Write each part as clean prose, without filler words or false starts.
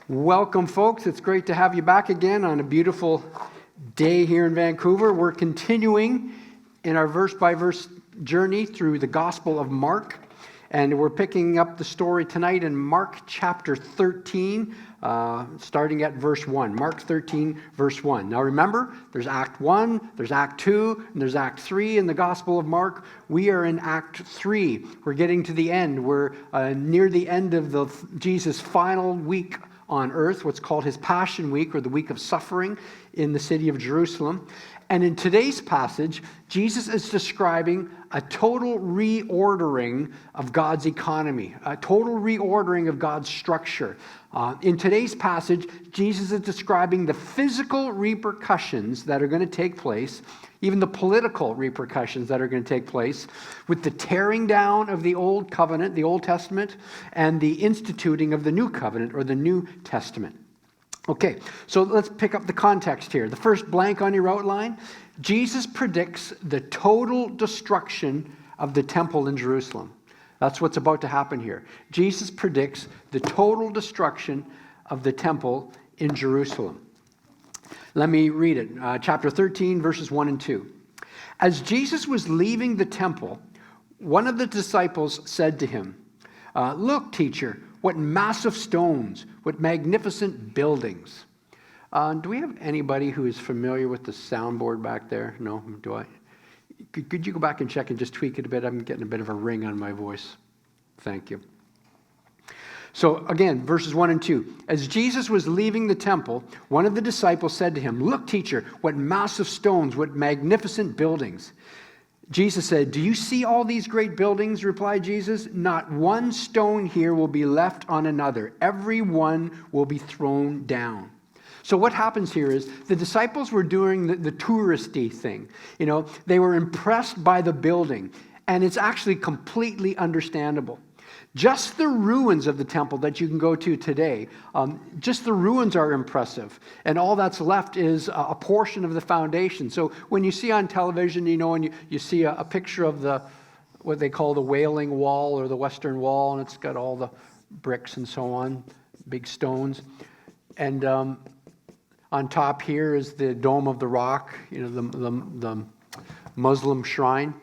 Welcome, folks. It's great to have you back again on a beautiful day here in Vancouver. We're continuing in our verse-by-verse journey through the Gospel of Mark, and we're picking up the story tonight in Mark chapter 13, starting at verse 1. Mark 13, verse 1. Now remember, there's Act 1, there's Act 2, and there's Act 3 in the Gospel of Mark. We are in Act 3. We're getting to the end. We're near the end of Jesus' final week on earth, what's called his Passion Week, or the week of suffering in the city of Jerusalem. And in today's passage, Jesus is describing a total reordering of God's economy, a total reordering of God's structure. In today's passage, Jesus is describing the physical repercussions that are going to take place, even the political repercussions that are going to take place with the tearing down of the Old Covenant, the Old Testament, and the instituting of the New Covenant, or the New Testament. Okay, so let's pick up the context here. The first blank on your outline, Jesus predicts the total destruction of the temple in Jerusalem. That's what's about to happen here. Jesus predicts the total destruction of the temple in Jerusalem. Let me read it. Chapter 13, verses 1 and 2. As Jesus was leaving the temple, one of the disciples said to him, "Look, teacher, what massive stones, what magnificent buildings." Do we have anybody who is familiar with the soundboard back there? No? Do I? Could you go back and check and just tweak it a bit? I'm getting a bit of a ring on my voice. Thank you. So again, verses 1 and 2. As Jesus was leaving the temple, one of the disciples said to him, "Look, teacher, what massive stones, what magnificent buildings." Jesus said, "Do you see all these great buildings?" replied Jesus. "Not one stone here will be left on another. Every one will be thrown down." So what happens here is the disciples were doing the touristy thing. You know, they were impressed by the building, and it's actually completely understandable. Just the ruins of the temple that you can go to today, just the ruins are impressive. And all that's left is a portion of the foundation. So when you see on television, you know, and you see a picture of what they call the Wailing Wall or the Western Wall, and it's got all the bricks and so on, big stones. And on top here is the Dome of the Rock, you know, the Muslim shrine.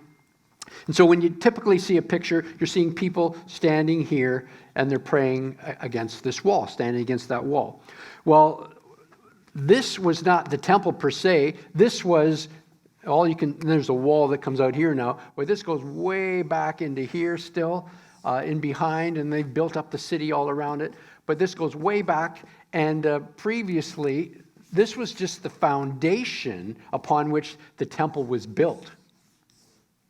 And so when you typically see a picture, you're seeing people standing here and they're praying against this wall, standing against that wall. Well, this was not the temple per se. This was there's a wall that comes out here now, but this goes way back into here still, in behind, and they've built up the city all around it. But this goes way back, and previously, this was just the foundation upon which the temple was built.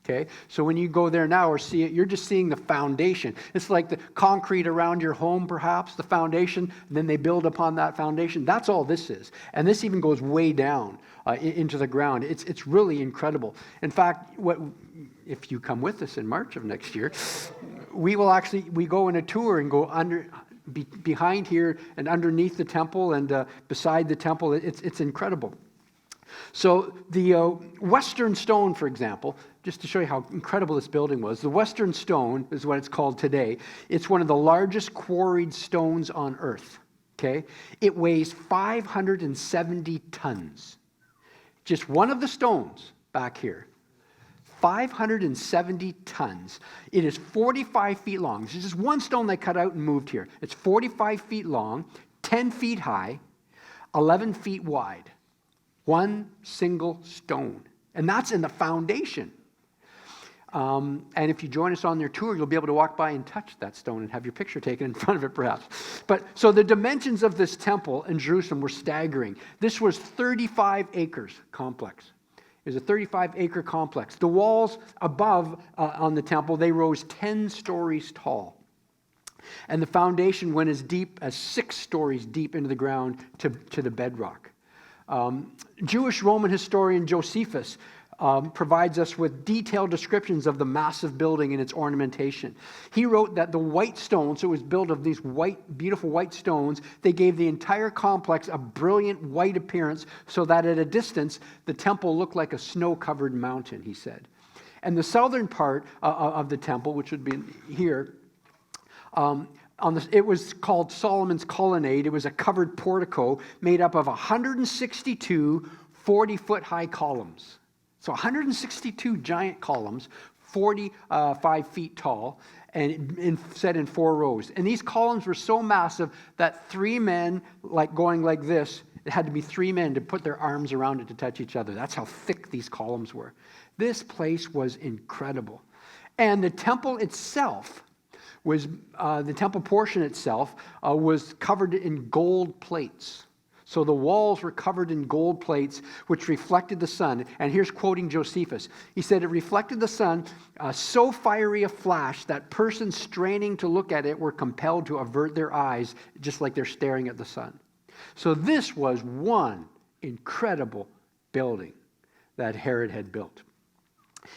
Okay, so when you go there now or see it, you're just seeing the foundation. It's like the concrete around your home, perhaps, the foundation, and then they build upon that foundation. That's all this is. And this even goes way down into the ground. It's really incredible. In fact, if you come with us in March of next year, we go in a tour and go behind here and underneath the temple and beside the temple. It's incredible. So the Western Stone, for example, just to show you how incredible this building was, the Western Stone is what it's called today. It's one of the largest quarried stones on earth. Okay, it weighs 570 tons. Just one of the stones back here, 570 tons. It is 45 feet long. This is just one stone they cut out and moved here. It's 45 feet long, 10 feet high, 11 feet wide. One single stone. And that's in the foundation. And if you join us on their tour, you'll be able to walk by and touch that stone and have your picture taken in front of it, perhaps. But so the dimensions of this temple in Jerusalem were staggering. This was 35 acres complex. It was a 35-acre complex. The walls above on the temple, they rose 10 stories tall. And the foundation went as deep as 6 stories deep into the ground to the bedrock. Jewish Roman historian Josephus provides us with detailed descriptions of the massive building and its ornamentation. He wrote that the white stones, so it was built of these beautiful white stones, they gave the entire complex a brilliant white appearance so that at a distance, the temple looked like a snow-covered mountain, he said. And the southern part of the temple, which would be here, It was called Solomon's Colonnade. It was a covered portico made up of 162 40-foot high columns. So 162 giant columns, 45 feet tall, and set in 4 rows. And these columns were so massive that 3 men, like going like this, it had to be 3 men to put their arms around it to touch each other. That's how thick these columns were. This place was incredible. And the temple itself was, the temple portion itself was covered in gold plates. So the walls were covered in gold plates, which reflected the sun. And here's quoting Josephus. He said, it reflected the sun so fiery a flash that persons straining to look at it were compelled to avert their eyes, just like they're staring at the sun. So this was one incredible building that Herod had built.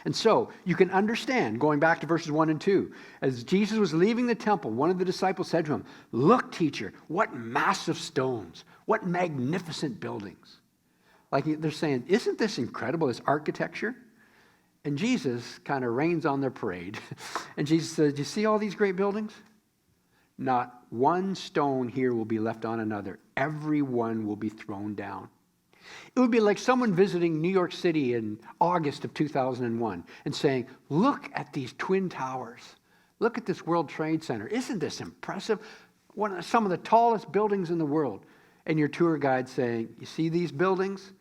And so you can understand, going back to verses 1 and 2, as Jesus was leaving the temple, one of the disciples said to him, "Look, teacher, what massive stones, what magnificent buildings." Like they're saying, isn't this incredible, this architecture? And Jesus kind of rains on their parade. And Jesus says, "Do you see all these great buildings? Not one stone here will be left on another. Every one will be thrown down." It would be like someone visiting New York City in August of 2001 and saying, "Look at these twin towers. Look at this World Trade Center. Isn't this impressive? Some of the tallest buildings in the world." And your tour guide saying, "You see these buildings?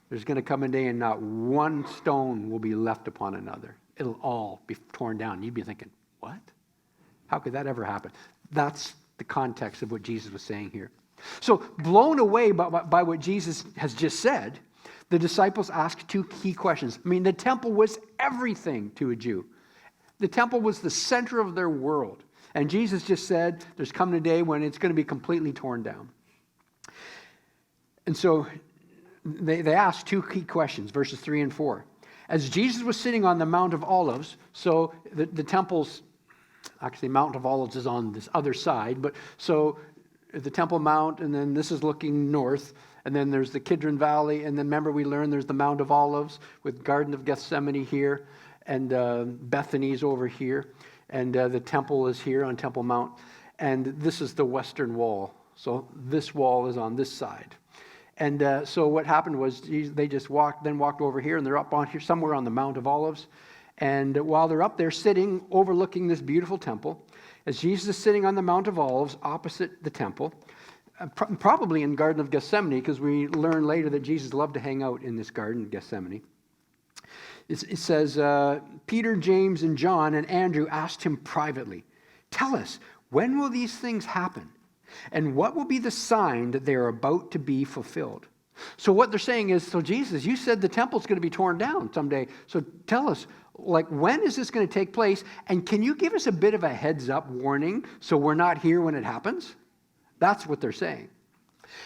There's going to come a day and not one stone will be left upon another. It'll all be torn down." You'd be thinking, what? How could that ever happen? That's the context of what Jesus was saying here. So, blown away by what Jesus has just said, the disciples asked 2 key questions. I mean, the temple was everything to a Jew. The temple was the center of their world. And Jesus just said, there's coming a day when it's going to be completely torn down. And so, they asked 2 key questions, verses 3 and 4. As Jesus was sitting on the Mount of Olives, so the temple's, actually Mount of Olives is on this other side, but so the Temple Mount, and then this is looking north, and then there's the Kidron Valley, and then remember we learned there's the Mount of Olives with Garden of Gethsemane here, and Bethany's over here, and the temple is here on Temple Mount, and this is the western wall. So this wall is on this side. And so what happened was they just walked over here, and they're up on here somewhere on the Mount of Olives. And while they're up there sitting, overlooking this beautiful temple, as Jesus is sitting on the Mount of Olives opposite the temple, probably in Garden of Gethsemane, because we learn later that Jesus loved to hang out in this Garden of Gethsemane. It says, Peter, James, and John and Andrew asked him privately, "Tell us, when will these things happen? And what will be the sign that they are about to be fulfilled?" So what they're saying is, so Jesus, you said the temple's going to be torn down someday. So tell us, like, when is this going to take place? And can you give us a bit of a heads up warning so we're not here when it happens? That's what they're saying.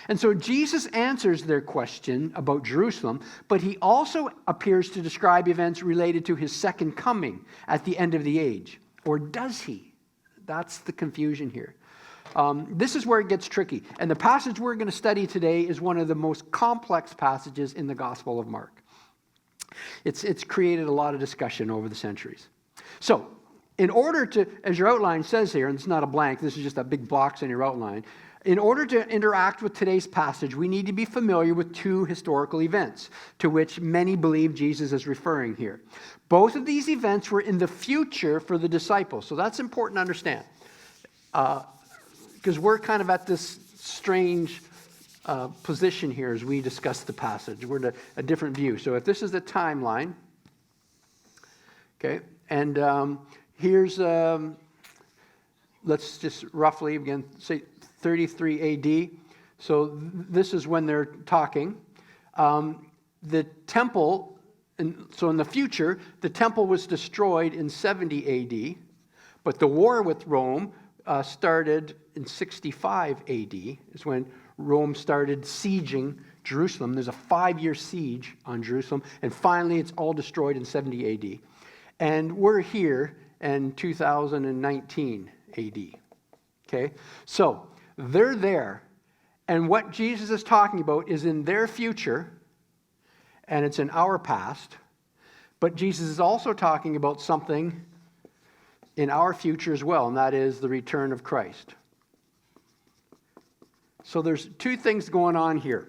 And so Jesus answers their question about Jerusalem, but he also appears to describe events related to his second coming at the end of the age. Or does he? That's the confusion here. This is where it gets tricky. And the passage we're going to study today is one of the most complex passages in the Gospel of Mark. It's created a lot of discussion over the centuries. So, in order to, as your outline says here, and it's not a blank, this is just a big box in your outline. In order to interact with today's passage, we need to be familiar with 2 historical events to which many believe Jesus is referring here. Both of these events were in the future for the disciples. So that's important to understand. Because we're kind of at this strange position here as we discuss the passage. We're in a different view. So if this is the timeline, okay, and here's, let's just roughly, again, say 33 AD. So this is when they're talking. The temple, so in the future, the temple was destroyed in 70 AD, but the war with Rome started in 65 AD, is when Rome started sieging Jerusalem. There's a 5-year siege on Jerusalem, and finally it's all destroyed in 70 AD. And we're here in 2019 AD. Okay? So, they're there, and what Jesus is talking about is in their future, and it's in our past, but Jesus is also talking about something in our future as well, and that is the return of Christ. So there's two things going on here.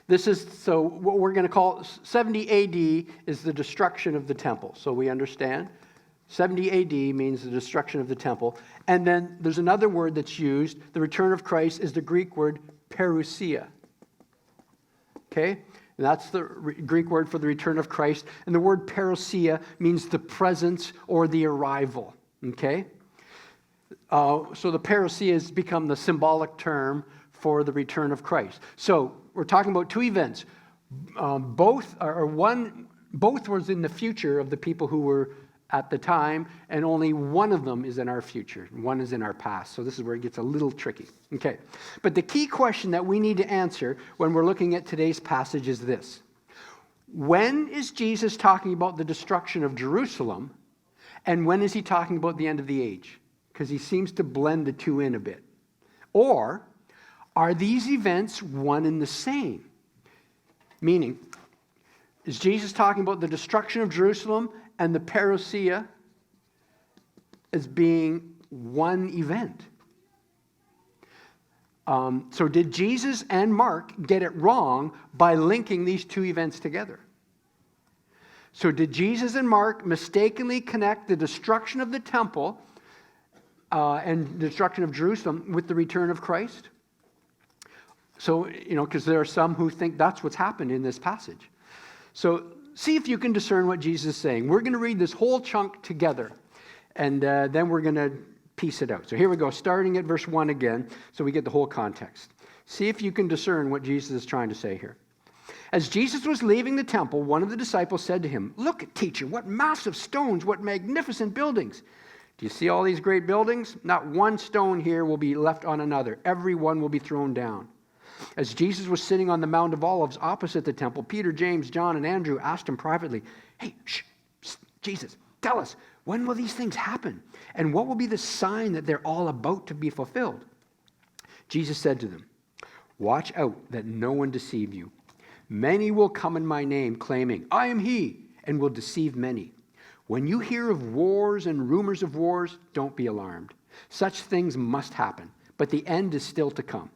So what we're going to call 70 AD is the destruction of the temple. So we understand 70 AD means the destruction of the temple. And then there's another word that's used. The return of Christ is the Greek word parousia. Okay? And that's the Greek word for the return of Christ. And the word parousia means the presence or the arrival. Okay? So the parousia has become the symbolic term for the return of Christ. So we're talking about two events. Both was in the future of the people who were at the time, and only one of them is in our future. One is in our past. So this is where it gets a little tricky. Okay. But the key question that we need to answer when we're looking at today's passage is this. When is Jesus talking about the destruction of Jerusalem, and when is he talking about the end of the age? Because he seems to blend the two in a bit. Or are these events one and the same? Meaning, is Jesus talking about the destruction of Jerusalem and the parousia as being one event? So did Jesus and Mark get it wrong by linking these two events together? So did Jesus and Mark mistakenly connect the destruction of the temple and the destruction of Jerusalem with the return of Christ? So, because there are some who think that's what's happened in this passage. So see if you can discern what Jesus is saying. We're going to read this whole chunk together, and then we're going to piece it out. So here we go, starting at verse 1 again, so we get the whole context. See if you can discern what Jesus is trying to say here. As Jesus was leaving the temple, one of the disciples said to him, "Look, teacher, what massive stones, what magnificent buildings. Do you see all these great buildings? Not one stone here will be left on another. Every one will be thrown down." As Jesus was sitting on the Mount of Olives opposite the temple, Peter, James, John, and Andrew asked him privately, "Hey, Jesus, tell us, when will these things happen? And what will be the sign that they're all about to be fulfilled?" Jesus said to them, "Watch out that no one deceive you. Many will come in my name, claiming, 'I am he,' and will deceive many. When you hear of wars and rumors of wars, don't be alarmed. Such things must happen, but the end is still to come."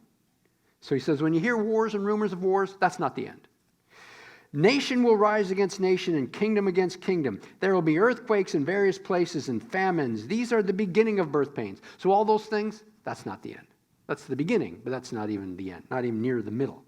So he says, when you hear wars and rumors of wars, that's not the end. "Nation will rise against nation and kingdom against kingdom. There will be earthquakes in various places and famines. These are the beginning of birth pains." So all those things, that's not the end. That's the beginning, but that's not even the end, not even near the middle.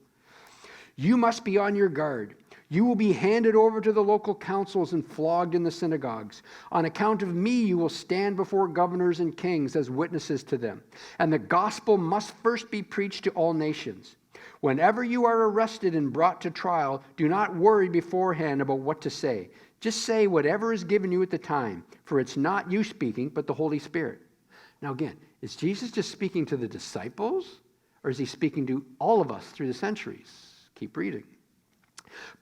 "You must be on your guard. You will be handed over to the local councils and flogged in the synagogues. On account of me, you will stand before governors and kings as witnesses to them. And the gospel must first be preached to all nations. Whenever you are arrested and brought to trial, do not worry beforehand about what to say. Just say whatever is given you at the time, for it's not you speaking, but the Holy Spirit." Now again, is Jesus just speaking to the disciples, or is he speaking to all of us through the centuries? Keep reading.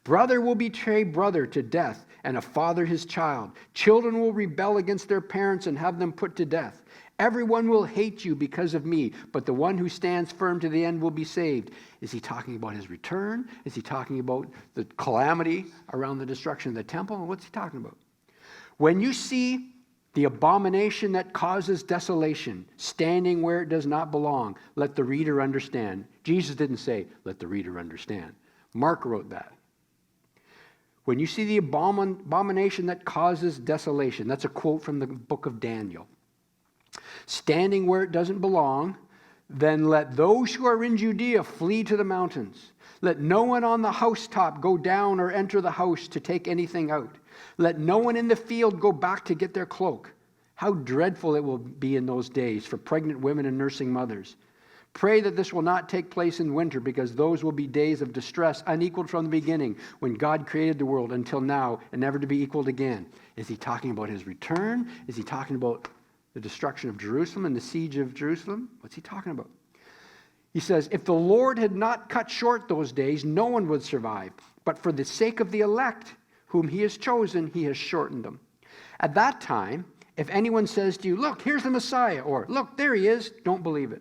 "Brother will betray brother to death, and a father his child. Children will rebel against their parents and have them put to death. Everyone will hate you because of me, but the one who stands firm to the end will be saved." Is he talking about his return? Is he talking about the calamity around the destruction of the temple? What's he talking about? "When you see the abomination that causes desolation, standing where it does not belong, let the reader understand." Jesus didn't say, "Let the reader understand." Mark wrote that. "When you see the abomination that causes desolation," that's a quote from the book of Daniel, "standing where it doesn't belong, then let those who are in Judea flee to the mountains. Let no one on the housetop go down or enter the house to take anything out. Let no one in the field go back to get their cloak. How dreadful it will be in those days for pregnant women and nursing mothers. Pray that this will not take place in winter, because those will be days of distress unequaled from the beginning, when God created the world, until now, and never to be equaled again." Is he talking about his return? Is he talking about the destruction of Jerusalem and the siege of Jerusalem? What's he talking about? He says, "If the Lord had not cut short those days, no one would survive. But for the sake of the elect, whom he has chosen, he has shortened them. At that time, if anyone says to you, 'Look, here's the Messiah,' or 'Look, there he is,' don't believe it.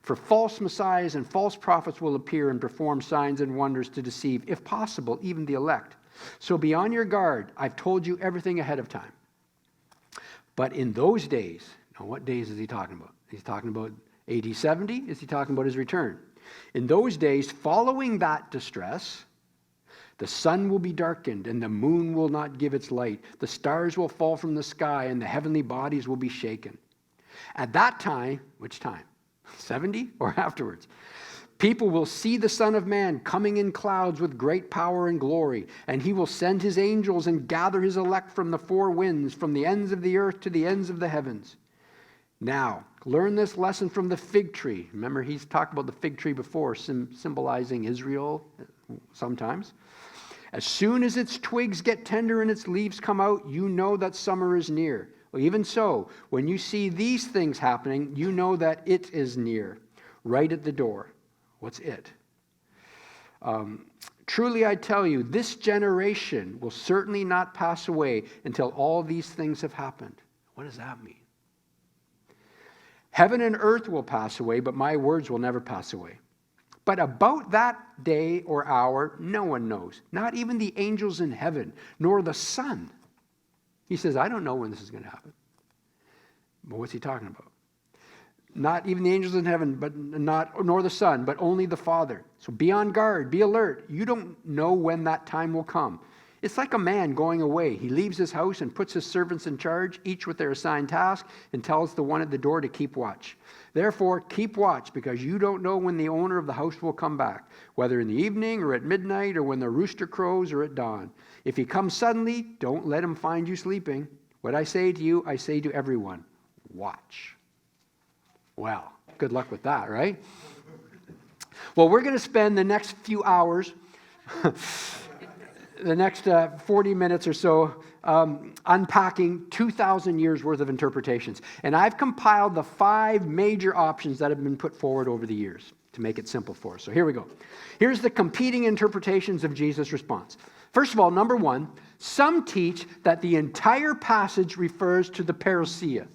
For false messiahs and false prophets will appear and perform signs and wonders to deceive, if possible, even the elect. So be on your guard. I've told you everything ahead of time. But in those days, now what days is he talking about? He's talking about AD 70? Is he talking about his return? In those days, following that distress, the sun will be darkened, and the moon will not give its light. The stars will fall from the sky, and the heavenly bodies will be shaken. At that time, which time? 70 or afterwards? People will see the Son of Man coming in clouds with great power and glory, and he will send his angels and gather his elect from the four winds, from the ends of the earth to the ends of the heavens. Now, learn this lesson from the fig tree. Remember, he's talked about the fig tree before, symbolizing Israel sometimes. As soon as its twigs get tender and its leaves come out, you know that summer is near. Well, even so, when you see these things happening, you know that it is near, right at the door. What's it? Truly I tell you, this generation will certainly not pass away until all these things have happened. What does that mean? Heaven and earth will pass away, but my words will never pass away. But about that day or hour, no one knows, not even the angels in heaven, nor the Son. He says, I don't know when this is going to happen. But what's he talking about? Not even the angels in heaven, but nor the Son, but only the Father. So be on guard, be alert. You don't know when that time will come. It's like a man going away. He leaves his house and puts his servants in charge, each with their assigned task, and tells the one at the door to keep watch. Therefore, keep watch, because you don't know when the owner of the house will come back, whether in the evening or at midnight or when the rooster crows or at dawn. If he comes suddenly, don't let him find you sleeping. What I say to you, I say to everyone, watch. Well, good luck with that, right? Well, we're going to spend the next few hours, the next 40 minutes or so, unpacking 2,000 years worth of interpretations. And I've compiled the 5 major options that have been put forward over the years to make it simple for us. So here we go. Here's the competing interpretations of Jesus' response. First of all, number 1, some teach that the entire passage refers to the parousia,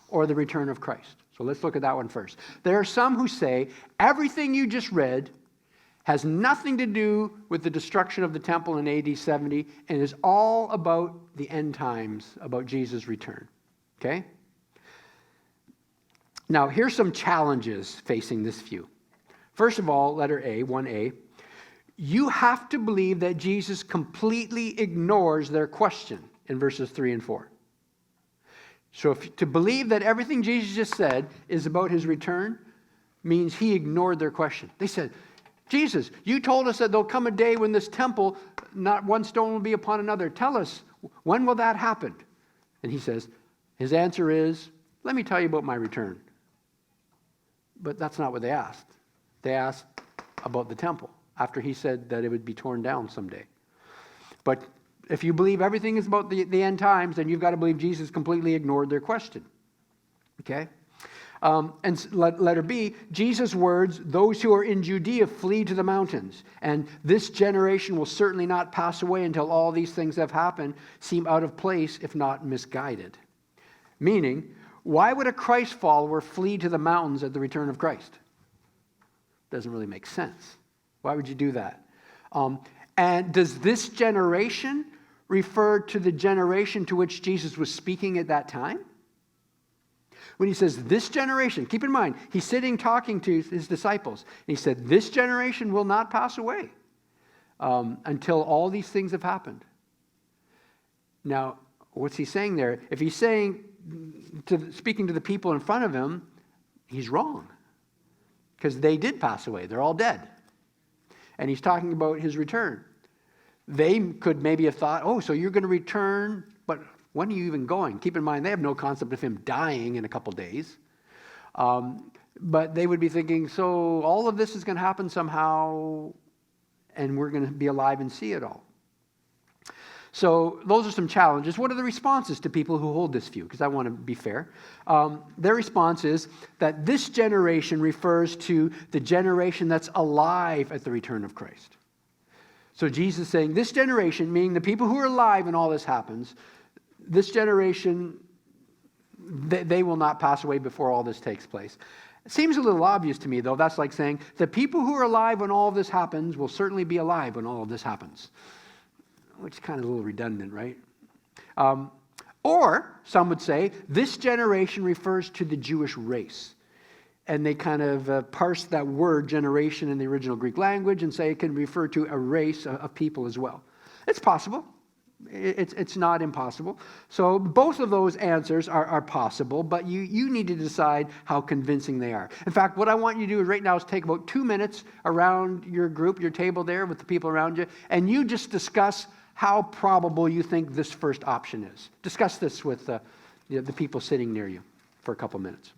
or the return of Christ. So let's look at that one first. There are some who say everything you just read has nothing to do with the destruction of the temple in AD 70 and is all about the end times, about Jesus' return. Okay? Now, here's some challenges facing this view. First of all, letter A, 1A, you have to believe that Jesus completely ignores their question in verses 3 and 4. So to believe that everything Jesus just said is about his return means he ignored their question. They said, Jesus, you told us that there'll come a day when this temple, not one stone will be upon another. Tell us, when will that happen? And he says, his answer is, let me tell you about my return. But that's not what they asked. They asked about the temple after he said that it would be torn down someday. But if you believe everything is about the end times, then you've got to believe Jesus completely ignored their question. Okay? And letter B, Jesus' words, those who are in Judea flee to the mountains, and this generation will certainly not pass away until all these things have happened, seem out of place, if not misguided. Meaning, why would a Christ follower flee to the mountains at the return of Christ? Doesn't really make sense. Why would you do that? And does this generation refer to the generation to which Jesus was speaking at that time? When he says this generation, keep in mind, he's sitting talking to his disciples. And he said, this generation will not pass away until all these things have happened. Now, what's he saying there? If he's saying, speaking to the people in front of him, he's wrong. Because they did pass away. They're all dead. And he's talking about his return. They could maybe have thought, oh, so you're going to return, but when are you even going? Keep in mind, they have no concept of him dying in a couple days. But they would be thinking, so all of this is going to happen somehow, and we're going to be alive and see it all. So those are some challenges. What are the responses to people who hold this view? Because I want to be fair. Their response is that this generation refers to the generation that's alive at the return of Christ. So Jesus is saying, this generation, meaning the people who are alive when all this happens, this generation, they will not pass away before all this takes place. It seems a little obvious to me, though. That's like saying, the people who are alive when all of this happens will certainly be alive when all of this happens. Which is kind of a little redundant, right? Or some would say this generation refers to the Jewish race. And they kind of parse that word generation in the original Greek language and say it can refer to a race of people as well. It's possible. It's not impossible. So both of those answers are possible, but you need to decide how convincing they are. In fact, what I want you to do right now is take about 2 minutes around your group, your table there with the people around you, and you just discuss how probable you think this first option is. Discuss this with the people sitting near you for a couple minutes.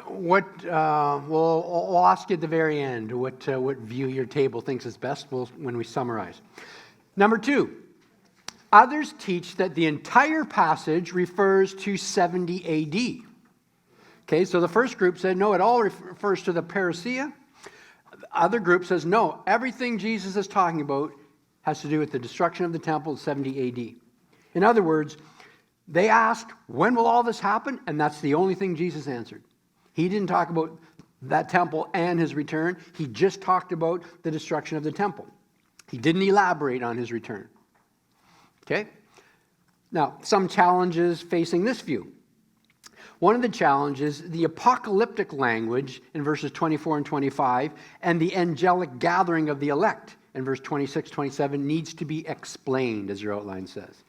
We'll ask you at the very end what view your table thinks is best when we summarize. Number 2, others teach that the entire passage refers to 70 AD. Okay, so the first group said, no, it all refers to the parousia. The other group says, no, everything Jesus is talking about has to do with the destruction of the temple in 70 AD. In other words, they asked, when will all this happen? And that's the only thing Jesus answered. He didn't talk about that temple and his return. He just talked about the destruction of the temple. He didn't elaborate on his return. Okay? Now, some challenges facing this view. One of the challenges, the apocalyptic language in verses 24 and 25, and the angelic gathering of the elect in verse 26, 27 needs to be explained, as your outline says.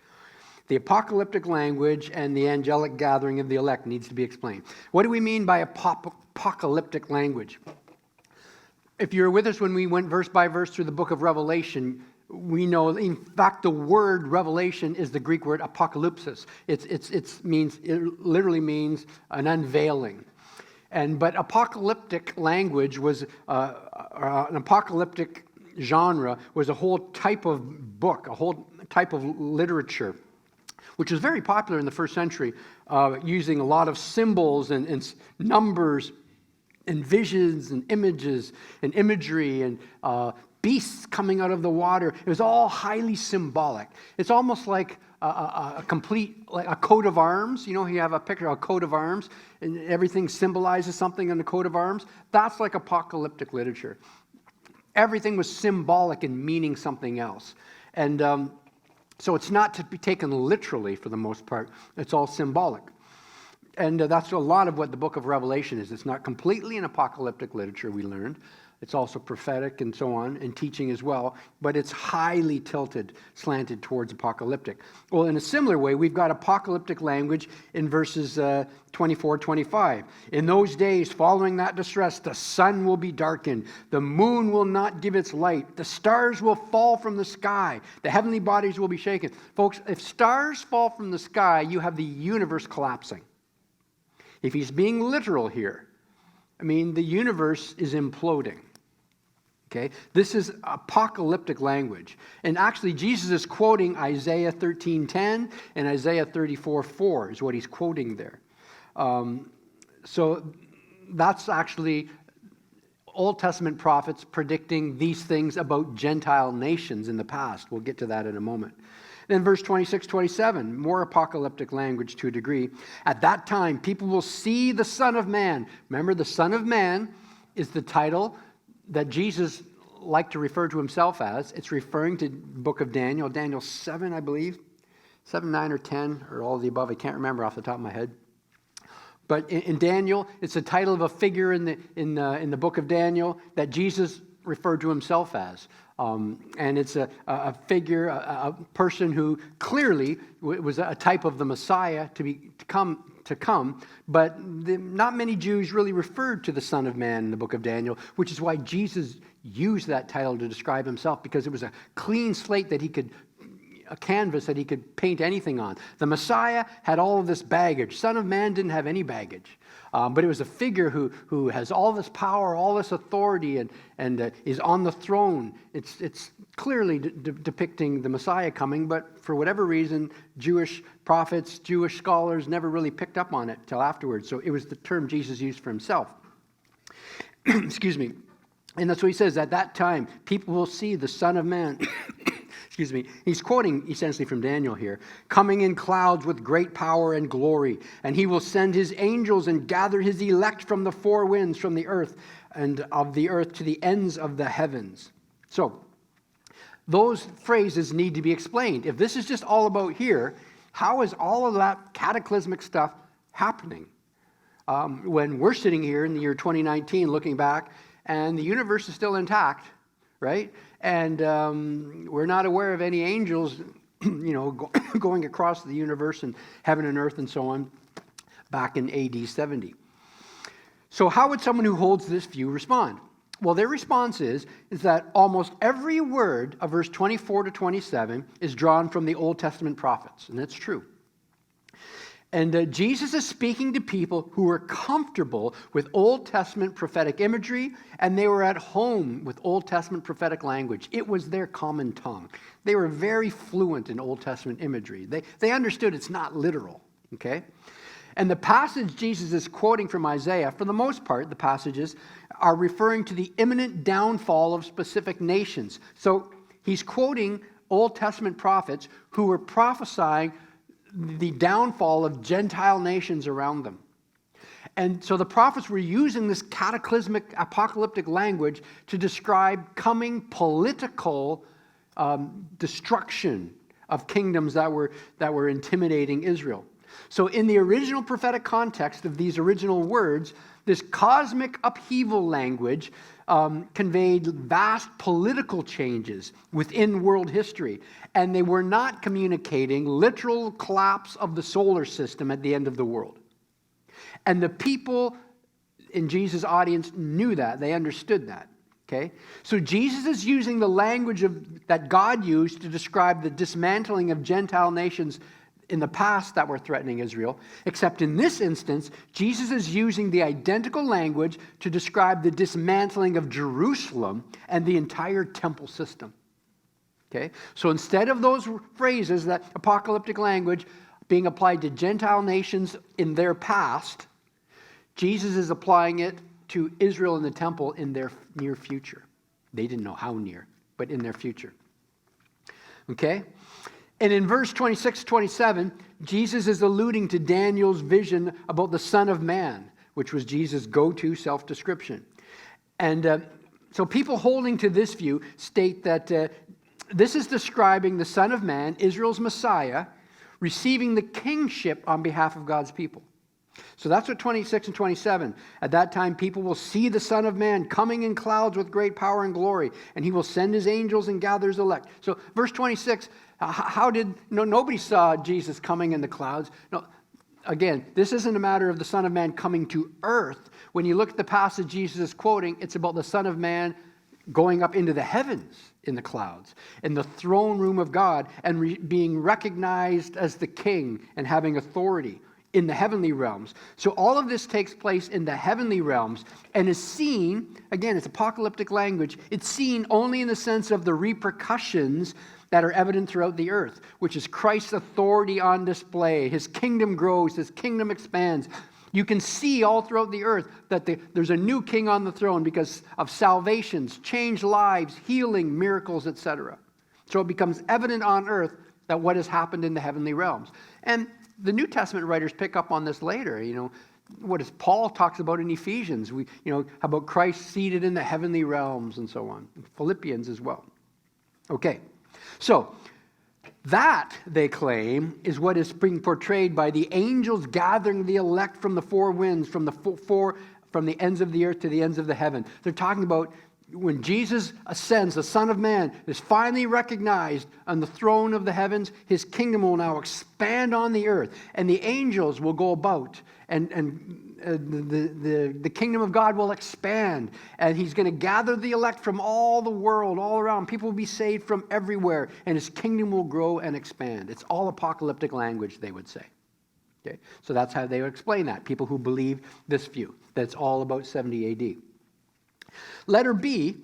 The apocalyptic language and the angelic gathering of the elect needs to be explained. What do we mean by apocalyptic language? If you were with us when we went verse by verse through the book of Revelation, we know, in fact, the word revelation is the Greek word apocalypsis. It literally means an unveiling. But apocalyptic language was, an apocalyptic genre was a whole type of book, a whole type of literature, which was very popular in the first century, using a lot of symbols and numbers and visions and images and imagery and beasts coming out of the water. It was all highly symbolic. It's almost like a complete, like a coat of arms. You know, you have a picture of a coat of arms, and everything symbolizes something on the coat of arms. That's like apocalyptic literature. Everything was symbolic and meaning something else. And so it's not to be taken literally for the most part. It's all symbolic. And that's a lot of what the book of Revelation is. It's not completely an apocalyptic literature, we learned. It's also prophetic and so on, and teaching as well. But it's highly slanted towards apocalyptic. Well, in a similar way, we've got apocalyptic language in verses 24, 25. In those days following that distress, the sun will be darkened. The moon will not give its light. The stars will fall from the sky. The heavenly bodies will be shaken. Folks, if stars fall from the sky, you have the universe collapsing. If he's being literal here, I mean, the universe is imploding. Okay? This is apocalyptic language. And actually, Jesus is quoting Isaiah 13:10 and Isaiah 34:4 is what he's quoting there. So that's actually Old Testament prophets predicting these things about Gentile nations in the past. We'll get to that in a moment. Then verse 26, 27, more apocalyptic language to a degree. At that time, people will see the Son of Man. Remember, the Son of Man is the title that Jesus liked to refer to himself as. It's referring to the book of Daniel, Daniel 7, I believe. 7, 9, or 10, or all of the above. I can't remember off the top of my head. But in Daniel, it's the title of a figure in the book of Daniel that Jesus referred to himself as. And it's a figure, a person who clearly was a type of the Messiah to come, but not many Jews really referred to the Son of Man in the book of Daniel, which is why Jesus used that title to describe himself, because it was a clean slate a canvas that he could paint anything on. The Messiah had all of this baggage. Son of Man didn't have any baggage. But it was a figure who has all this power, all this authority, and is on the throne. It's clearly depicting the Messiah coming, but for whatever reason, Jewish prophets, Jewish scholars never really picked up on it till afterwards. So it was the term Jesus used for himself. Excuse me. And that's what he says, at that time, people will see the Son of Man excuse me, he's quoting essentially from Daniel here, coming in clouds with great power and glory, and he will send his angels and gather his elect from the four winds, from the earth, and of the earth to the ends of the heavens. So, those phrases need to be explained. If this is just all about here, how is all of that cataclysmic stuff happening? When we're sitting here in the year 2019 looking back, and the universe is still intact, right? And we're not aware of any angels, going across the universe and heaven and earth and so on back in AD 70. So how would someone who holds this view respond? Well, their response is that almost every word of verse 24 to 27 is drawn from the Old Testament prophets, and that's true. And Jesus is speaking to people who were comfortable with Old Testament prophetic imagery, and they were at home with Old Testament prophetic language. It was their common tongue. They were very fluent in Old Testament imagery. They understood it's not literal, okay? And the passage Jesus is quoting from Isaiah, for the most part, the passages are referring to the imminent downfall of specific nations. So he's quoting Old Testament prophets who were prophesying the downfall of Gentile nations around them. And so the prophets were using this cataclysmic apocalyptic language to describe coming political destruction of kingdoms that were intimidating Israel. So in the original prophetic context of these original words, this cosmic upheaval language conveyed vast political changes within world history. And they were not communicating literal collapse of the solar system at the end of the world. And the people in Jesus' audience knew that. They understood that. Okay? So Jesus is using the language that God used to describe the dismantling of Gentile nations in the past that were threatening Israel, except in this instance, Jesus is using the identical language to describe the dismantling of Jerusalem and the entire temple system. Okay? So instead of those phrases, that apocalyptic language being applied to Gentile nations in their past, Jesus is applying it to Israel and the temple in their near future. They didn't know how near, but in their future. Okay? And in verse 26-27, Jesus is alluding to Daniel's vision about the Son of Man, which was Jesus' go-to self-description. And so people holding to this view state that this is describing the Son of Man, Israel's Messiah, receiving the kingship on behalf of God's people. So that's what 26 and 27. At that time, people will see the Son of Man coming in clouds with great power and glory, and he will send his angels and gather his elect. So verse 26, nobody saw Jesus coming in the clouds. No, again, this isn't a matter of the Son of Man coming to earth. When you look at the passage Jesus is quoting, it's about the Son of Man going up into the heavens in the clouds, in the throne room of God, and being recognized as the king and having authority in the heavenly realms. So all of this takes place in the heavenly realms and is seen, again, it's apocalyptic language, it's seen only in the sense of the repercussions that are evident throughout the earth, which is Christ's authority on display. His kingdom grows, his kingdom expands. You can see all throughout the earth that there's a new king on the throne because of salvations, changed lives, healing, miracles, etc. So it becomes evident on earth that what has happened in the heavenly realms. And the New Testament writers pick up on this later. What is Paul talks about in Ephesians? About Christ seated in the heavenly realms and so on. Philippians as well. Okay, so that, they claim, is what is being portrayed by the angels gathering the elect from the four winds, from the ends of the earth to the ends of the heaven. They're talking about when Jesus ascends, the Son of Man is finally recognized on the throne of the heavens, his kingdom will now expand on the earth, and the angels will go about, and the kingdom of God will expand, and he's going to gather the elect from all the world, all around. People will be saved from everywhere, and his kingdom will grow and expand. It's all apocalyptic language, they would say. Okay? So that's how they would explain that, people who believe this view, that it's all about 70 AD. Letter B,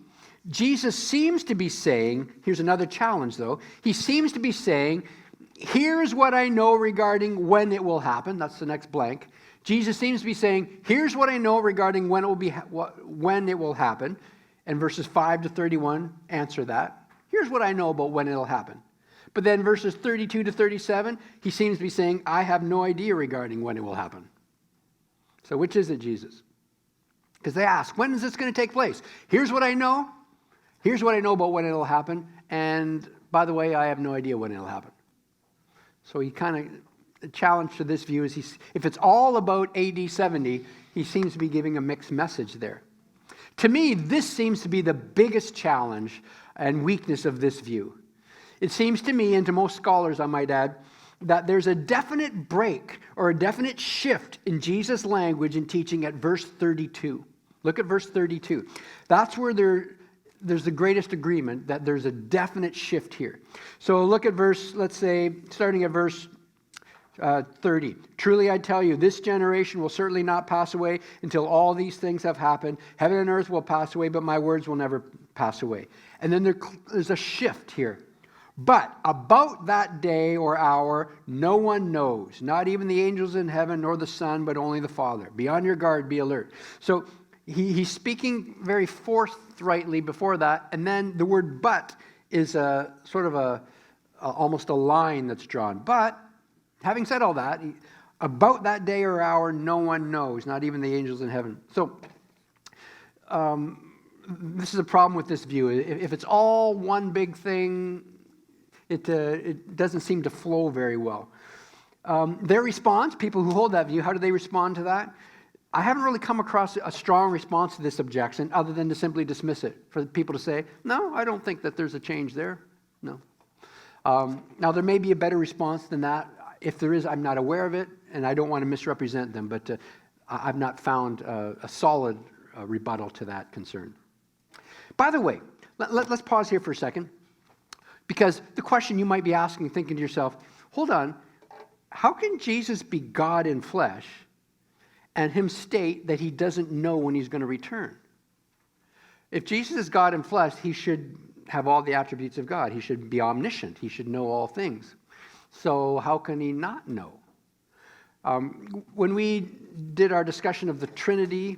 Jesus seems to be saying, here's another challenge though, he seems to be saying, here's what I know regarding when it will happen. That's the next blank. Jesus seems to be saying, here's what I know regarding when it will happen. And verses 5 to 31 answer that. Here's what I know about when it'll happen. But then verses 32 to 37, he seems to be saying, I have no idea regarding when it will happen. So which is it, Jesus? Because they ask, when is this going to take place? Here's what I know. Here's what I know about when it'll happen. And by the way, I have no idea when it'll happen. So he kind of, the challenge to this view is, if it's all about AD 70, he seems to be giving a mixed message there. To me, this seems to be the biggest challenge and weakness of this view. It seems to me, and to most scholars I might add, that there's a definite break or a definite shift in Jesus' language and teaching at verse 32. Look at verse 32. That's where there's the greatest agreement, that there's a definite shift here. So look at verse, let's say, starting at verse 30. Truly I tell you, this generation will certainly not pass away until all these things have happened. Heaven and earth will pass away, but my words will never pass away. And then there's a shift here. But about that day or hour, no one knows, not even the angels in heaven nor the Son, but only the Father. Be on your guard, be alert. So he's speaking very forthrightly before that, and then the word but is a sort of almost a line that's drawn. But having said all that, about that day or hour, no one knows, not even the angels in heaven. So this is a problem with this view. If it's all one big thing, it doesn't seem to flow very well. Their response, people who hold that view, how do they respond to that? I haven't really come across a strong response to this objection other than to simply dismiss it. For people to say, no, I don't think that there's a change there. No. Now, there may be a better response than that. If there is, I'm not aware of it, and I don't want to misrepresent them, but I've not found a solid rebuttal to that concern. By the way, let's pause here for a second. Because the question you might be asking, thinking to yourself, hold on, how can Jesus be God in flesh and him state that he doesn't know when he's going to return? If Jesus is God in flesh, he should have all the attributes of God. He should be omniscient. He should know all things. So how can he not know? When we did our discussion of the Trinity,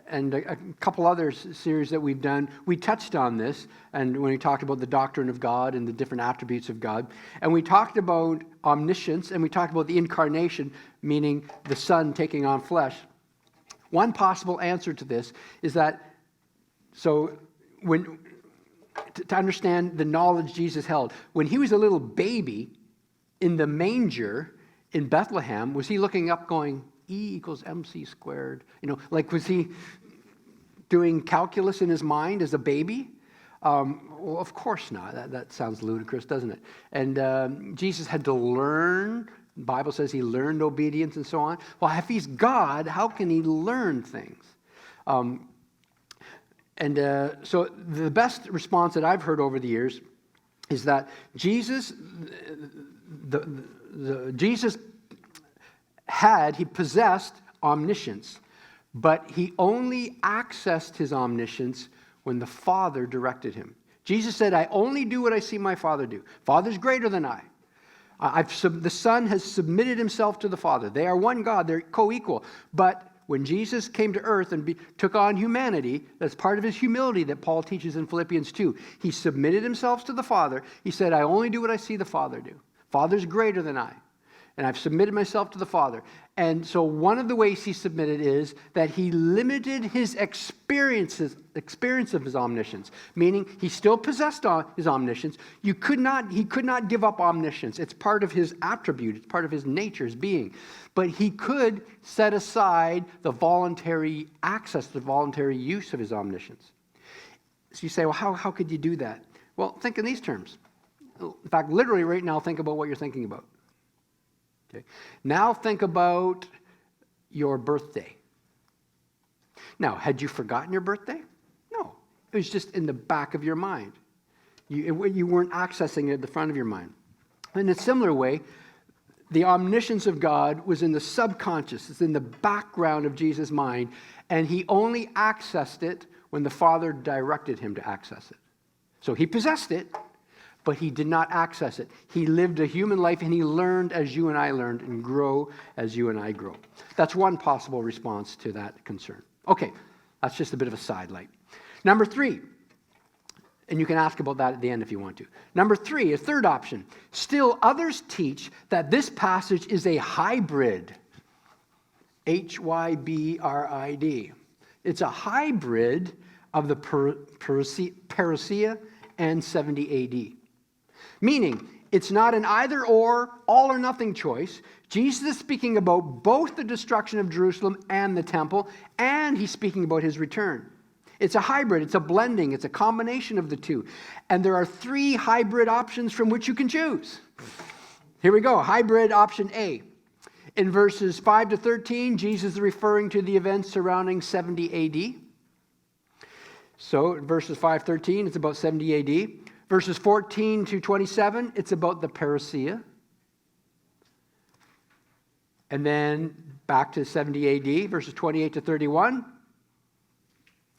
and a couple other series that we've done, we touched on this, and when we talked about the doctrine of God and the different attributes of God, and we talked about omniscience, and we talked about the incarnation, meaning the Son taking on flesh. One possible answer to this is that, so to understand the knowledge Jesus held, when he was a little baby in the manger in Bethlehem, was he looking up going, E equals MC squared? Like was he doing calculus in his mind as a baby? Well, of course not. That sounds ludicrous, doesn't it? And Jesus had to learn. The Bible says he learned obedience and so on. Well, if he's God, how can he learn things? So the best response that I've heard over the years is that Jesus possessed omniscience, but he only accessed his omniscience when the Father directed him. Jesus said, I only do what I see my Father do. Father's greater than I. The Son has submitted himself to the Father. They are one God. They're co-equal. But when Jesus came to earth and took on humanity, that's part of his humility that Paul teaches in Philippians 2. He submitted himself to the Father. He said, I only do what I see the Father do. Father's greater than I. And I've submitted myself to the Father. And so one of the ways he submitted is that he limited his experience of his omniscience, meaning he still possessed his omniscience. He could not give up omniscience. It's part of his attribute. It's part of his nature, his being. But he could set aside the voluntary access, the voluntary use of his omniscience. So you say, well, how could you do that? Well, think in these terms. In fact, literally right now, think about what you're thinking about. Okay. Now think about your birthday. Now, had you forgotten your birthday? No. It was just in the back of your mind. You weren't accessing it at the front of your mind. In a similar way, the omniscience of God was in the subconscious. It's in the background of Jesus' mind, and he only accessed it when the Father directed him to access it. So he possessed it, but he did not access it. He lived a human life, and he learned as you and I learned and grow as you and I grow. That's one possible response to that concern. Okay, that's just a bit of a sidelight. Number 3, And you can ask about that at the end if you want to. Number 3, a third option. Still, others teach that this passage is a hybrid. Hybrid. It's a hybrid of the parousia and 70 AD. Meaning, it's not an either or, all or nothing choice. Jesus is speaking about both the destruction of Jerusalem and the temple, and he's speaking about his return. It's a hybrid, it's a blending, it's a combination of the two. And there are 3 hybrid options from which you can choose. Here we go, hybrid option A. In verses 5 to 13, Jesus is referring to the events surrounding 70 AD. So verses 5-13, it's about 70 AD. Verses 14 to 27, it's about the parousia. And then back to 70 AD, verses 28 to 31.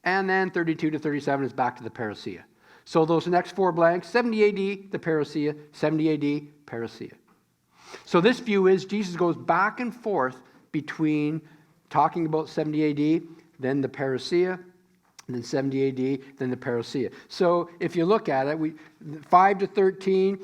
And then 32 to 37 is back to the parousia. So those next 4 blanks, 70 AD, the parousia, 70 AD, parousia. So this view is Jesus goes back and forth between talking about 70 AD, then the parousia, and then 70 AD, then the parousia. So if you look at it, 5 to 13,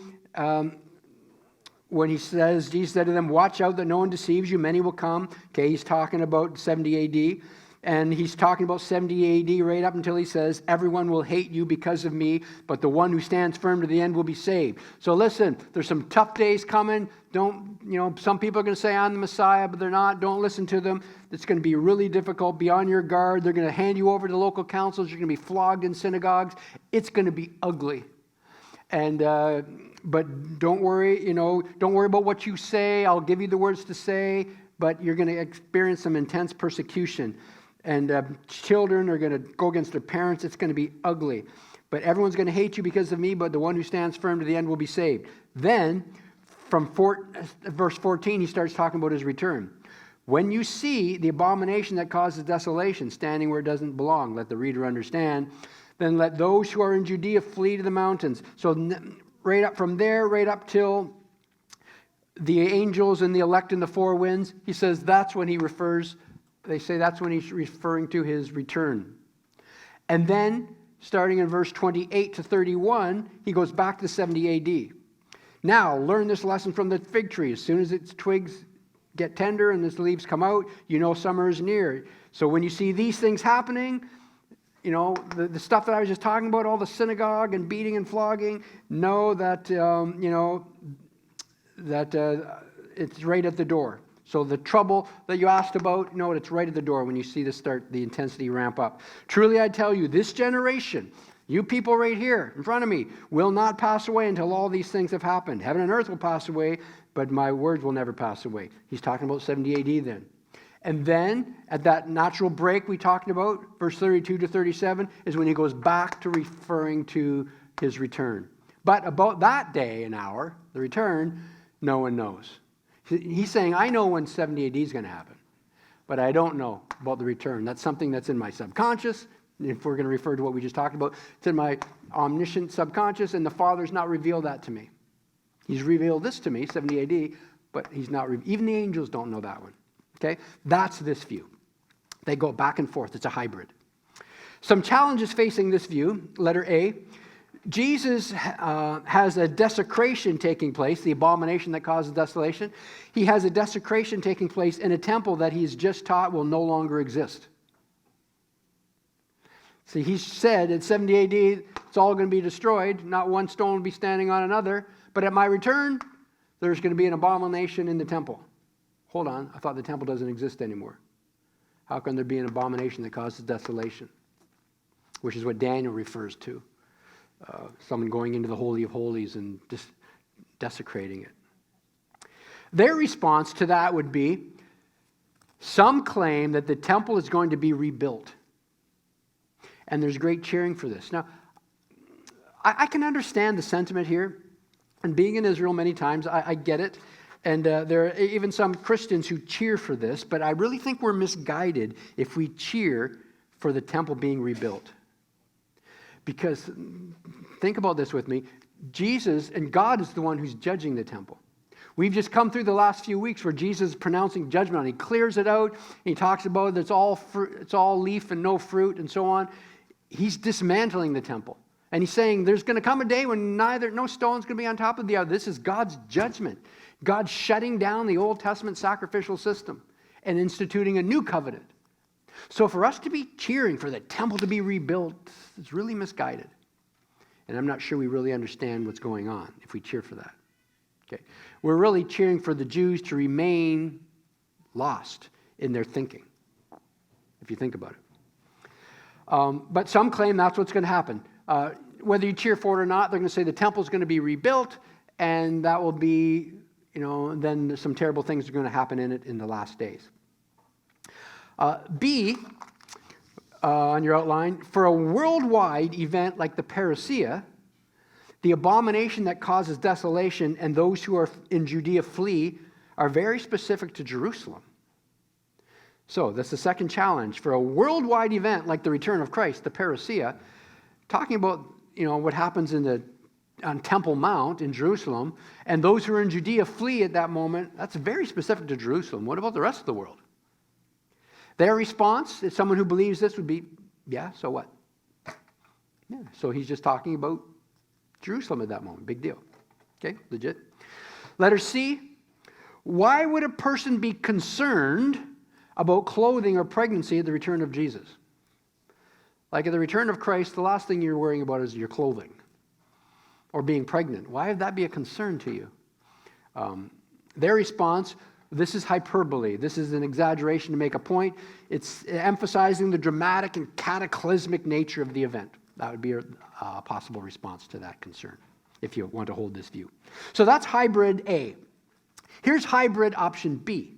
when he says, Jesus said to them, watch out that no one deceives you, many will come. Okay, he's talking about 70 AD. And he's talking about 70 AD right up until he says, everyone will hate you because of me, but the one who stands firm to the end will be saved. So listen, there's some tough days coming. Some people are going to say, I'm the Messiah, but they're not. Don't listen to them. It's going to be really difficult. Be on your guard. They're going to hand you over to local councils. You're going to be flogged in synagogues. It's going to be ugly. And but don't worry, don't worry about what you say. I'll give you the words to say, but you're going to experience some intense persecution. And children are going to go against their parents. It's going to be ugly. But everyone's going to hate you because of me, but the one who stands firm to the end will be saved. Then, from verse 14, he starts talking about his return. When you see the abomination that causes desolation, standing where it doesn't belong, let the reader understand, then let those who are in Judea flee to the mountains. So right up from there, right up till the angels and the elect in the 4 winds, he says that's when he refers. They say that's when he's referring to his return. And then, starting in verse 28 to 31, he goes back to 70 AD. Now, learn this lesson from the fig tree. As soon as its twigs get tender and its leaves come out, summer is near. So when you see these things happening, the stuff that I was just talking about, all the synagogue and beating and flogging, know that, it's right at the door. So the trouble that you asked about, it's right at the door when you see the intensity ramp up. Truly I tell you, this generation, you people right here in front of me, will not pass away until all these things have happened. Heaven and earth will pass away, but my words will never pass away. He's talking about 70 AD then. And then, at that natural break we talked about, verse 32 to 37, is when he goes back to referring to his return. But about that day and hour, the return, no one knows. He's saying, I know when 70 AD is going to happen, but I don't know about the return. That's something that's in my subconscious. If we're going to refer to what we just talked about, it's in my omniscient subconscious, and the Father's not revealed that to me. He's revealed this to me, 70 AD, but he's not. Even the angels don't know that one. Okay? That's this view. They go back and forth. It's a hybrid. Some challenges facing this view. Letter A. Jesus has a desecration taking place, the abomination that causes desolation. He has a desecration taking place in a temple that he's just taught will no longer exist. See, he said at 70 AD, it's all going to be destroyed. Not one stone will be standing on another. But at my return, there's going to be an abomination in the temple. Hold on, I thought the temple doesn't exist anymore. How can there be an abomination that causes desolation? Which is what Daniel refers to. Someone going into the Holy of Holies and just desecrating it. Their response to that would be, some claim that the temple is going to be rebuilt. And there's great cheering for this. Now, I can understand the sentiment here. And being in Israel many times, I get it. And there are even some Christians who cheer for this. But I really think we're misguided if we cheer for the temple being rebuilt. Because, think about this with me, Jesus and God is the one who's judging the temple. We've just come through the last few weeks where Jesus is pronouncing judgment on it. He clears it out. He talks about it's all leaf and no fruit and so on. He's dismantling the temple. And he's saying there's going to come a day when no stone's going to be on top of the other. This is God's judgment. God shutting down the Old Testament sacrificial system and instituting a new covenant. So for us to be cheering for the temple to be rebuilt is really misguided. And I'm not sure we really understand what's going on if we cheer for that. Okay. We're really cheering for the Jews to remain lost in their thinking, if you think about it. But some claim that's what's going to happen. Whether you cheer for it or not, they're going to say the temple's going to be rebuilt, and that will be, then some terrible things are going to happen in it in the last days. B, on your outline, for a worldwide event like the parousia, the abomination that causes desolation and those who are in Judea flee are very specific to Jerusalem. So that's the second challenge. For a worldwide event like the return of Christ, the parousia, talking about what happens on Temple Mount in Jerusalem, and those who are in Judea flee at that moment, that's very specific to Jerusalem. What about the rest of the world? Their response, if someone who believes this, would be, yeah, so what? Yeah, so he's just talking about Jerusalem at that moment. Big deal. Okay, legit. Letter C, why would a person be concerned about clothing or pregnancy at the return of Jesus? Like at the return of Christ, the last thing you're worrying about is your clothing or being pregnant. Why would that be a concern to you? Their response, this is hyperbole. This is an exaggeration to make a point. It's emphasizing the dramatic and cataclysmic nature of the event. That would be a possible response to that concern, if you want to hold this view. So that's hybrid A. Here's hybrid option B.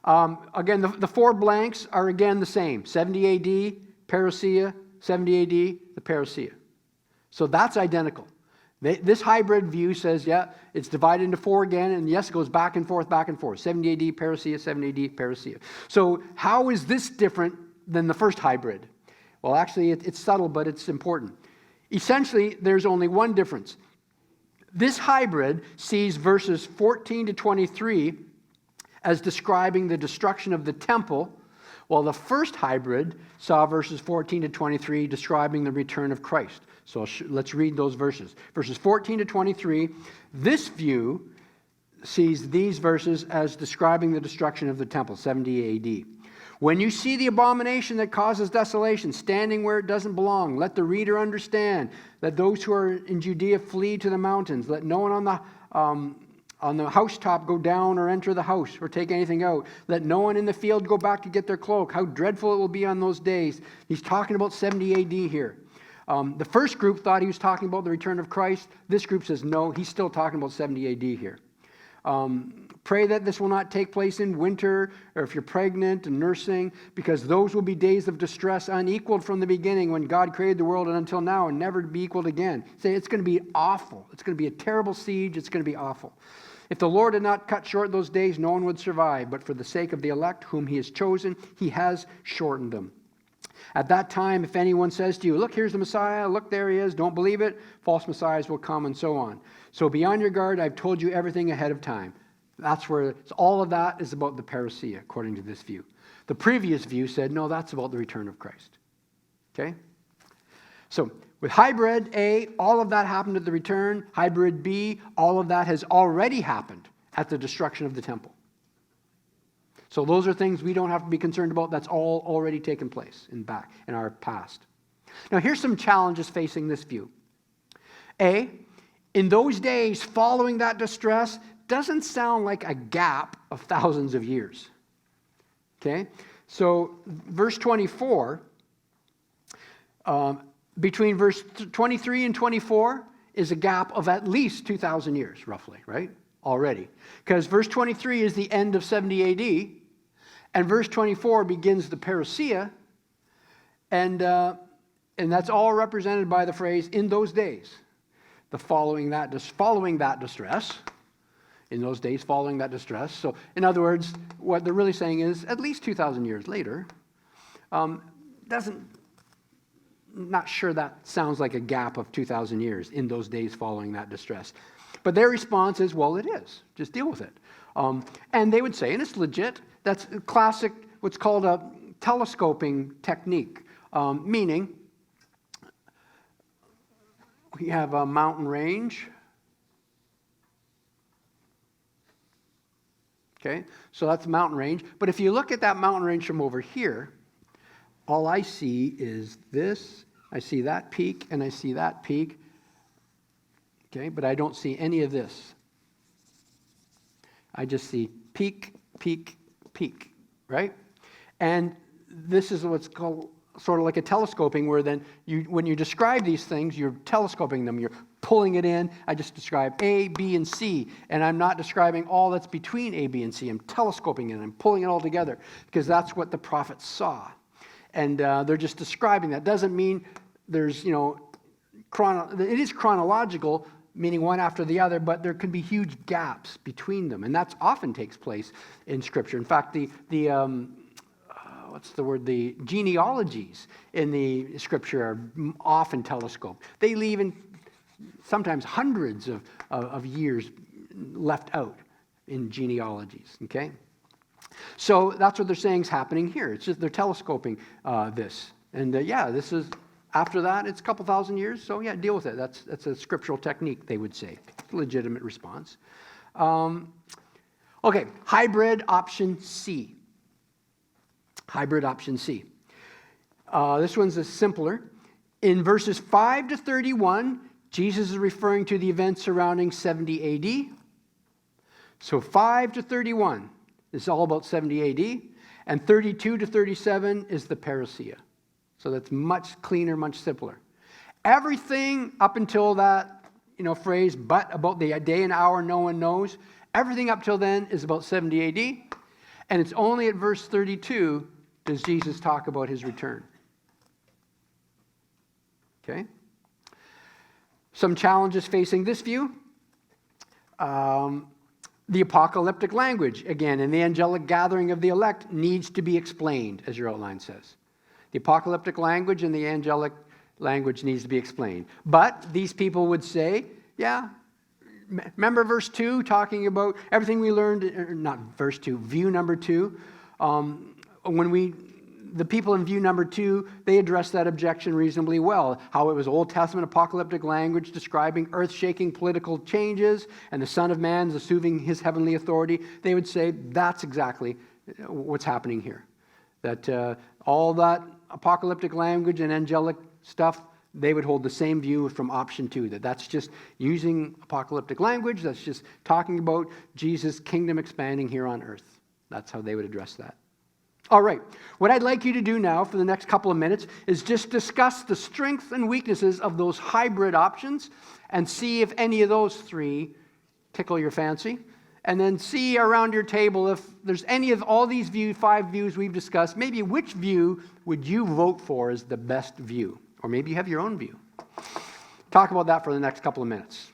Again, the four blanks are again the same. 70 AD, parousia, 70 AD, the parousia. So that's identical. This hybrid view says, yeah, it's divided into four again, and yes, it goes back and forth, 70 AD, parousia, 70 AD, parousia. So how is this different than the first hybrid? Well, actually, it's subtle, but it's important. Essentially, there's only one difference. This hybrid sees verses 14 to 23 as describing the destruction of the temple, while the first hybrid saw verses 14 to 23 describing the return of Christ. So let's read those verses. Verses 14 to 23, this view sees these verses as describing the destruction of the temple, 70 AD. When you see the abomination that causes desolation standing where it doesn't belong, let the reader understand. Let those who are in Judea flee to the mountains. Let no one on the housetop go down or enter the house or take anything out. Let no one in the field go back to get their cloak. How dreadful it will be on those days. He's talking about 70 AD here. The first group thought he was talking about the return of Christ. This group says no, he's still talking about 70 AD here. Pray that this will not take place in winter or if you're pregnant and nursing, because those will be days of distress unequaled from the beginning when God created the world and until now, and never to be equaled again. Say it's going to be awful. It's going to be a terrible siege. It's going to be awful. If the Lord had not cut short those days, no one would survive. But for the sake of the elect whom he has chosen, he has shortened them. At that time, if anyone says to you, look, here's the Messiah, look, there he is, don't believe it, false messiahs will come and so on. So be on your guard. I've told you everything ahead of time. That's where all of that is about the parousia, according to this view. The previous view said, no, that's about the return of Christ. Okay? So with hybrid A, all of that happened at the return. Hybrid B, all of that has already happened at the destruction of the temple. So those are things we don't have to be concerned about. That's all already taken place in our past. Now here's some challenges facing this view. A, in those days following that distress doesn't sound like a gap of thousands of years. Okay? So verse 24, between verse 23 and 24 is a gap of at least 2,000 years, roughly, right? Already. Because verse 23 is the end of 70 AD, and verse 24 begins the parousia, and that's all represented by the phrase, in those days. The following that distress, in those days following that distress. So, in other words, what they're really saying is, at least 2,000 years later, not sure that sounds like a gap of 2,000 years in those days following that distress. But their response is, well, it is. Just deal with it. And they would say, and it's legit, that's classic, what's called a telescoping technique, meaning we have a mountain range. Okay, so that's the mountain range. But if you look at that mountain range from over here, all I see is this. I see that peak and I see that peak. Okay, but I don't see any of this. I just see peak, peak, peak, right? And this is what's called sort of like a telescoping, where then when you describe these things, you're telescoping them, you're pulling it in. I just describe A, B, and C, and I'm not describing all that's between A, B, and C. I'm telescoping it, I'm pulling it all together, because that's what the prophets saw. And they're just describing that. Doesn't mean there's, it is chronological, meaning one after the other, but there can be huge gaps between them, and that often takes place in Scripture. In fact, the genealogies in the Scripture are often telescoped. They leave in sometimes hundreds of years left out in genealogies, okay? So that's what they're saying is happening here. It's just they're telescoping this. And this is, after that, it's a couple thousand years, so yeah, deal with it. That's a scriptural technique, they would say. Legitimate response. Okay, hybrid option C. Hybrid option C. This one's simpler. In verses 5 to 31, Jesus is referring to the events surrounding 70 AD. So 5 to 31 is all about 70 AD. And 32 to 37 is the parousia. So that's much cleaner, much simpler. Everything up until that, phrase, but about the day and hour no one knows, everything up till then is about 70 AD. And it's only at verse 32 does Jesus talk about his return. Okay? Some challenges facing this view. The apocalyptic language, again, in the angelic gathering of the elect, needs to be explained, as your outline says. The apocalyptic language and the angelic language needs to be explained. But these people would say, remember verse 2, talking about everything we learned, not verse 2, view number 2. The people in view number 2, they addressed that objection reasonably well. How it was Old Testament apocalyptic language describing earth-shaking political changes and the Son of Man is assuming his heavenly authority. They would say that's exactly what's happening here. That all that apocalyptic language and angelic stuff, they would hold the same view from option 2, that's just using apocalyptic language, that's just talking about Jesus' kingdom expanding here on earth. That's how they would address that. All right, what I'd like you to do now for the next couple of minutes is just discuss the strengths and weaknesses of those hybrid options and see if any of those three tickle your fancy. And then see around your table if there's any of all these 5 views we've discussed, maybe which view would you vote for as the best view? Or maybe you have your own view. Talk about that for the next couple of minutes.